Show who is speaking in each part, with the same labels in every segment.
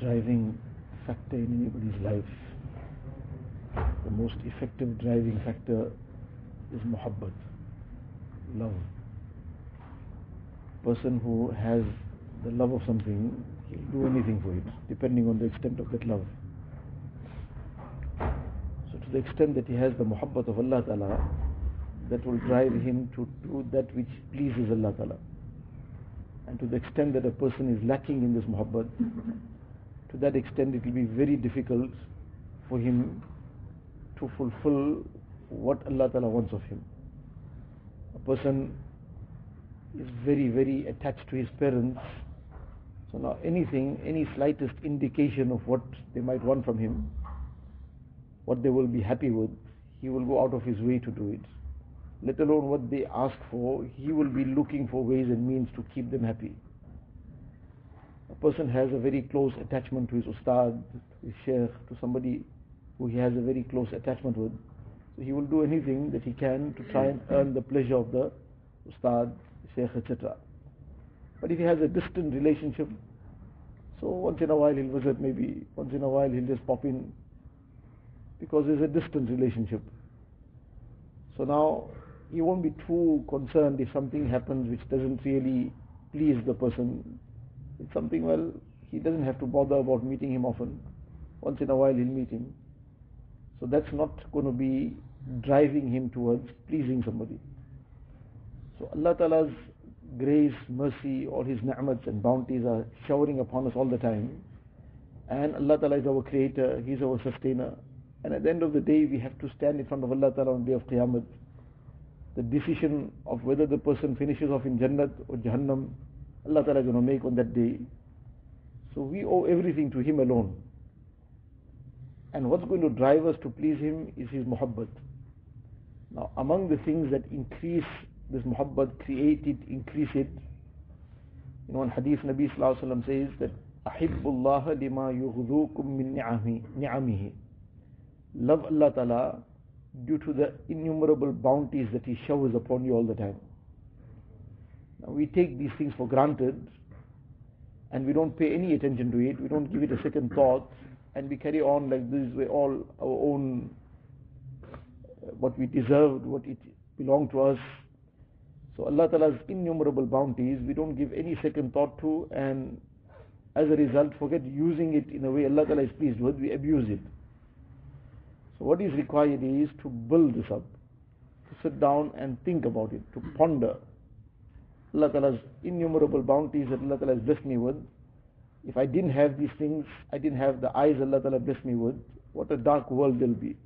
Speaker 1: driving factor in anybody's life, the most effective driving factor is muhabbat, love. Person who has the love of something, he'll do anything for it, depending on the extent of that love. So to the extent that he has the muhabbat of Allah Ta'ala, that will drive him to do that which pleases Allah Ta'ala. And to the extent that a person is lacking in this muhabbat, to that extent it will be very difficult for him to fulfill what Allah Ta'ala wants of him. A person is very, very attached to his parents, so now anything, any slightest indication of what they might want from him, what they will be happy with, he will go out of his way to do it. Let alone what they ask for, he will be looking for ways and means to keep them happy. A person has a very close attachment to his ustad, to his sheikh, to somebody who he has a very close attachment with, so he will do anything that he can to try and earn the pleasure of the ustad, sheikh, etc. But if he has a distant relationship, so once in a while he'll visit, maybe once in a while he'll just pop in, because there's a distant relationship. So now he won't be too concerned if something happens which doesn't really please the person. It's something, well, he doesn't have to bother about meeting him often. Once in a while he'll meet him. So that's not going to be driving him towards pleasing somebody. So Allah Ta'ala's grace, mercy, all His ni'mats and bounties are showering upon us all the time. And Allah Ta'ala is our creator, He's our sustainer. And at the end of the day, we have to stand in front of Allah Ta'ala on the day of Qiyamah. The decision of whether the person finishes off in Jannat or Jahannam, Allah Ta'ala is going to make on that day. So we owe everything to Him alone. And what's going to drive us to please Him is His muhabbat. Now, among the things that increase this muhabbat, create it, increase it, in one hadith, Nabi Sallallahu Alaihi Wasallam says that Ahibbullah lima yughdukum min ni'amihi. Love Allah Ta'ala due to the innumerable bounties that He showers upon you all the time. Now we take these things for granted and we don't pay any attention to it, we don't give it a second thought, and we carry on like this way, all our own, what we deserved, what it belonged to us. So Allah Ta'ala's innumerable bounties, we don't give any second thought to, and as a result forget using it in a way Allah Ta'ala is pleased with, we abuse it. So what is required is to build this up, to sit down and think about it, to ponder Allah Ta'ala's innumerable bounties that Allah Ta'ala has blessed me with. If I didn't have these things, I didn't have the eyes Allah Ta'ala blessed me with, what a dark world there'll be.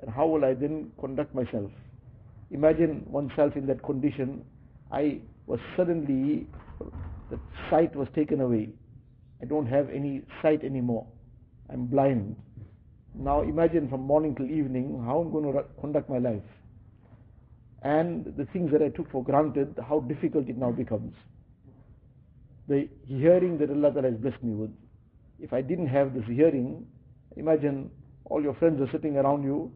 Speaker 1: And how will I then conduct myself? Imagine oneself in that condition. I was suddenly, the sight was taken away. I don't have any sight anymore. I'm blind. Now imagine from morning till evening how I'm going to conduct my life. And the things that I took for granted, how difficult it now becomes. The hearing that Allah Ta'ala has blessed me with. If I didn't have this hearing, imagine all your friends are sitting around you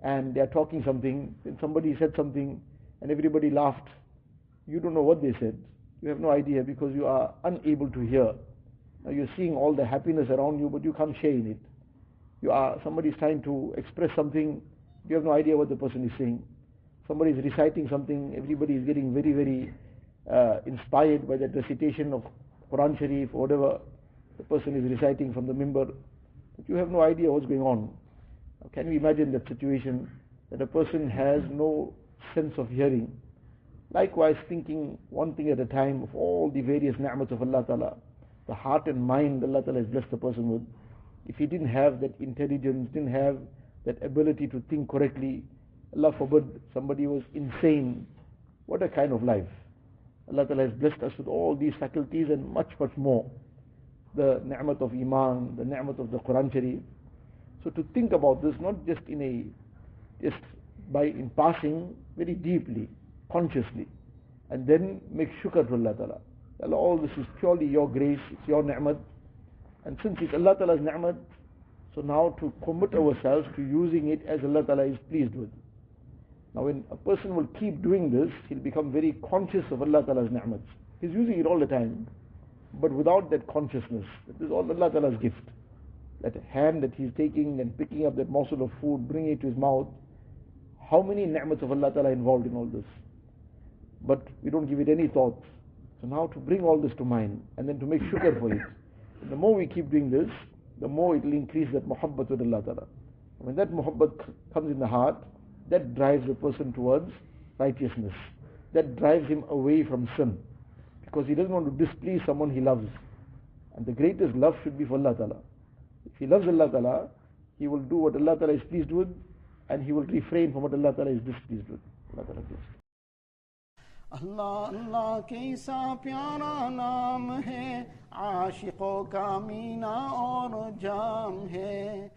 Speaker 1: and they are talking something, then somebody said something and everybody laughed. You don't know what they said. You have no idea because you are unable to hear. Now you're seeing all the happiness around you, but you can't share in it. Somebody is trying to express something, you have no idea what the person is saying. Somebody is reciting something, everybody is getting very, very inspired by that recitation of Quran Sharif or whatever the person is reciting from the mimbar, but you have no idea what's going on. Now, can you imagine that situation, that a person has no sense of hearing? Likewise, thinking one thing at a time of all the various ni'mats of Allah Ta'ala, the heart and mind Allah Ta'ala has blessed the person with. If he didn't have that intelligence, didn't have that ability to think correctly, Allah forbid, somebody was insane, what a kind of life. Allah Ta'ala has blessed us with all these faculties and much, much more. The ni'mat of Iman, the ni'mat of the Quran Sharif. So to think about this, not just in passing, very deeply, consciously, and then make shukr to Allah Ta'ala. Allah, all this is purely your grace, it's your ni'mat, and since it's Allah Ta'ala's ni'mat, so now to commit ourselves to using it as Allah Ta'ala is pleased with. Now when a person will keep doing this, he'll become very conscious of Allah Ta'ala's ni'mats. He's using it all the time. but without that consciousness. This is all Allah Ta'ala's gift. That hand that he's taking and picking up that morsel of food, bringing it to his mouth. How many ni'mats of Allah Ta'ala involved in all this? But we don't give it any thought. So now to bring all this to mind and then to make shukr for it. And the more we keep doing this, the more it will increase that muhabbat with Allah Ta'ala. When that muhabbat comes in the heart, that drives the person towards righteousness. That drives him away from sin. Because he doesn't want to displease someone he loves. And the greatest love should be for Allah Ta'ala. If he loves Allah Ta'ala, he will do what Allah Ta'ala is pleased with, and he will refrain from what Allah Ta'ala is displeased with. Allah Ta'ala pleased.
Speaker 2: अल्लाह अल्लाह कैसा प्यारा नाम है, आशिकों का मीना और जाम है।